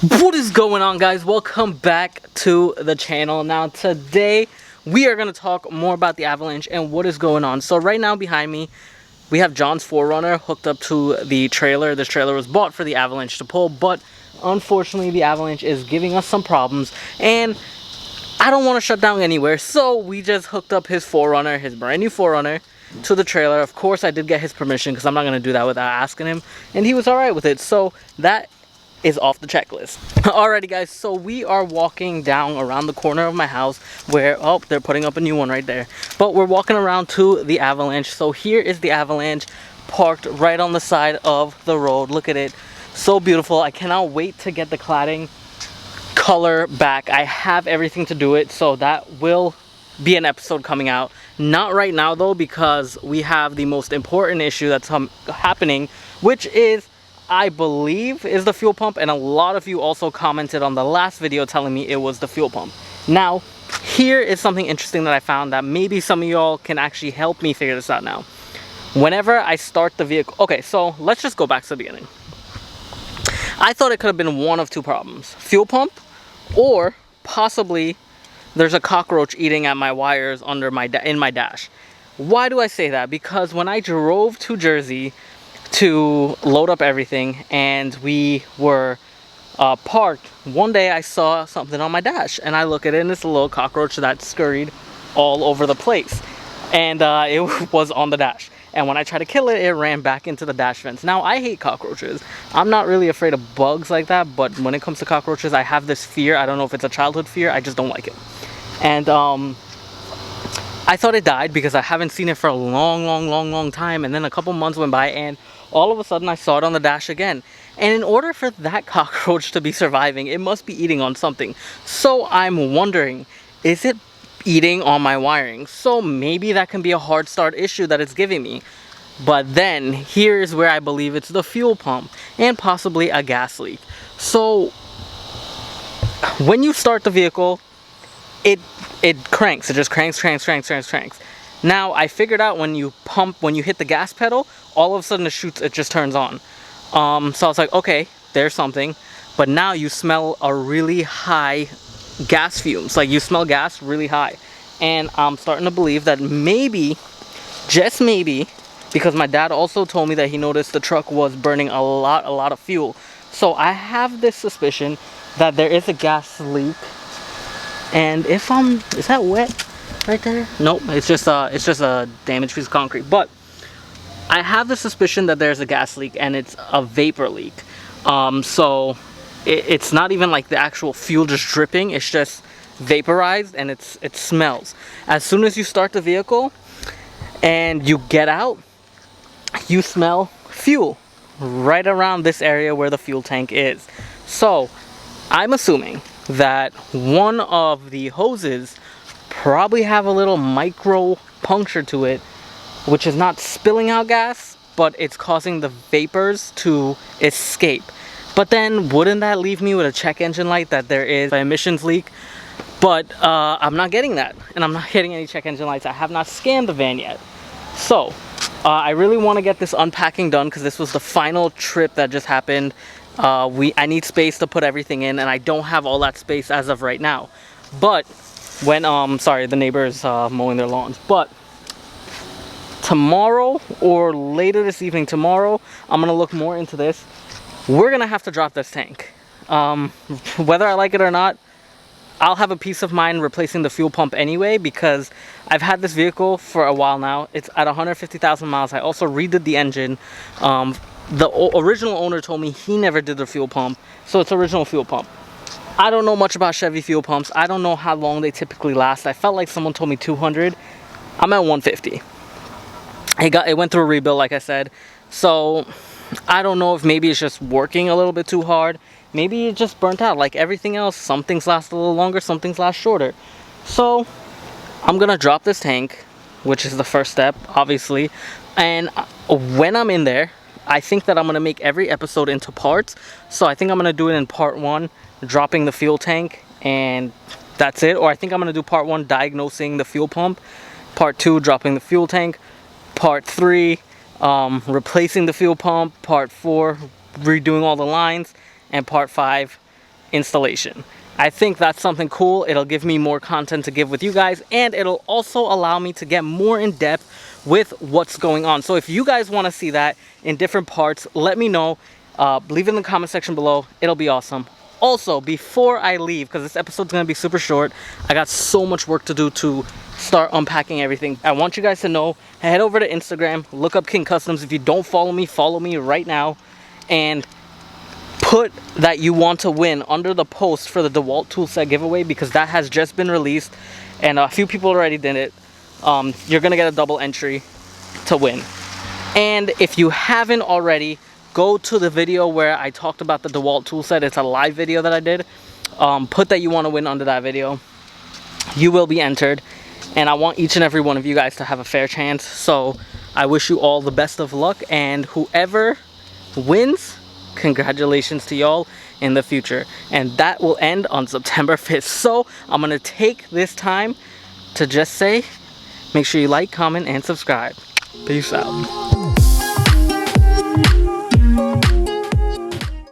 What is going on, guys? Welcome back to the channel. Now today we are going to talk more about the Avalanche and what is going on. So right now behind me we have John's 4Runner hooked up to the trailer. This trailer was bought for the Avalanche to pull, but unfortunately the Avalanche is giving us some problems and I don't want to shut down anywhere, so we just hooked up his 4Runner, his brand new 4Runner, to the trailer. Of course I did get his permission because I'm not going to do that without asking him, and he was alright with it, so that is off the checklist. Alrighty guys, so we are walking down around the corner of my house where, oh, they're putting up a new one right there. But we're walking around to the Avalanche. So here is the Avalanche parked right on the side of the road. Look at it. So beautiful. I cannot wait to get the cladding color back. I have everything to do it, so that will be an episode coming out. Not right now though, because we have the most important issue that's happening, which is, I believe, is the fuel pump, and a lot of you also commented on the last video telling me it was the fuel pump. Now, here is something interesting that I found that maybe some of y'all can actually help me figure this out now. Whenever I start the vehicle, okay, so let's just go back to the beginning. I thought it could have been one of two problems: fuel pump, or possibly there's a cockroach eating at my wires under in my dash. Why do I say that? Because when I drove to Jersey to load up everything and we were parked, one day I saw something on my dash and I look at it and it's a little cockroach that scurried all over the place, and it was on the dash, and when I tried to kill it, it ran back into the dash vents. Now, I hate cockroaches. I'm not really afraid of bugs like that, but when it comes to cockroaches, I have this fear. I don't know if it's a childhood fear, I just don't like it. And I thought it died because I haven't seen it for a long time, and then a couple months went by and all of a sudden I saw it on the dash again. And in order for that cockroach to be surviving, it must be eating on something. So I'm wondering, is it eating on my wiring? So maybe that can be a hard start issue that it's giving me. But then here's where I believe it's the fuel pump and possibly a gas leak. So when you start the vehicle, it cranks. It just cranks. Now, I figured out when you hit the gas pedal, all of a sudden it just turns on. So I was like, okay, there's something. But now you smell a really high gas fumes. Like, you smell gas really high. And I'm starting to believe that maybe, just maybe, because my dad also told me that he noticed the truck was burning a lot of fuel. So I have this suspicion that there is a gas leak. And if is that wet right there? Nope, it's just a damaged piece of concrete. But I have the suspicion that there's a gas leak and it's a vapor leak. So it's not even like the actual fuel just dripping, it's just vaporized, and it smells. As soon as you start the vehicle and you get out, you smell fuel right around this area where the fuel tank is. So I'm assuming that one of the hoses probably have a little micro puncture to it, which is not spilling out gas, but it's causing the vapors to escape. But then wouldn't that leave me with a check engine light that there is an emissions leak? But I'm not getting that, and I'm not getting any check engine lights. I have not scanned the van yet. So I really want to get this unpacking done because this was the final trip that just happened. I need space to put everything in, and I don't have all that space as of right now. But when sorry, the neighbors mowing their lawns. But tomorrow or later this evening, tomorrow, I'm gonna look more into this. We're gonna have to drop this tank. Whether I like it or not, I'll have a peace of mind replacing the fuel pump anyway, because I've had this vehicle for a while now. It's at 150,000 miles. I also redid the engine. The original owner told me he never did the fuel pump, so it's original fuel pump. I don't know much about Chevy fuel pumps. I don't know how long they typically last. I felt like someone told me 200. I'm at 150. It went through a rebuild, like I said. So I don't know if maybe it's just working a little bit too hard. Maybe it just burnt out. Like everything else, some things last a little longer, some things last shorter. So I'm gonna drop this tank, which is the first step, obviously. And when I'm in there, I think that I'm gonna make every episode into parts. So I think I'm gonna do it in part 1, dropping the fuel tank, and that's it. Or I think I'm gonna do part 1, diagnosing the fuel pump, part 2, dropping the fuel tank, part 3, replacing the fuel pump, part 4, redoing all the lines, and part 5, installation. I think that's something cool. It'll give me more content to give with you guys, and it'll also allow me to get more in depth with what's going on. So if you guys want to see that in different parts, let me know. Leave it in the comment section below. It'll be awesome. Also, before I leave, because this episode's going to be super short, I got so much work to do to start unpacking everything. I want you guys to know, head over to Instagram, look up King Customs. If you don't follow me right now, and put that you want to win under the post for the DeWalt toolset giveaway, because that has just been released and a few people already did it. You're gonna get a double entry to win. And if you haven't already, go to the video where I talked about the DeWalt toolset. It's a live video that I did. Put that you want to win under that video. You will be entered, and I want each and every one of you guys to have a fair chance. So I wish you all the best of luck, and whoever wins, congratulations to y'all in the future. And that will end on September 5th. So I'm gonna take this time to just say, make sure you like, comment, and subscribe. Peace out.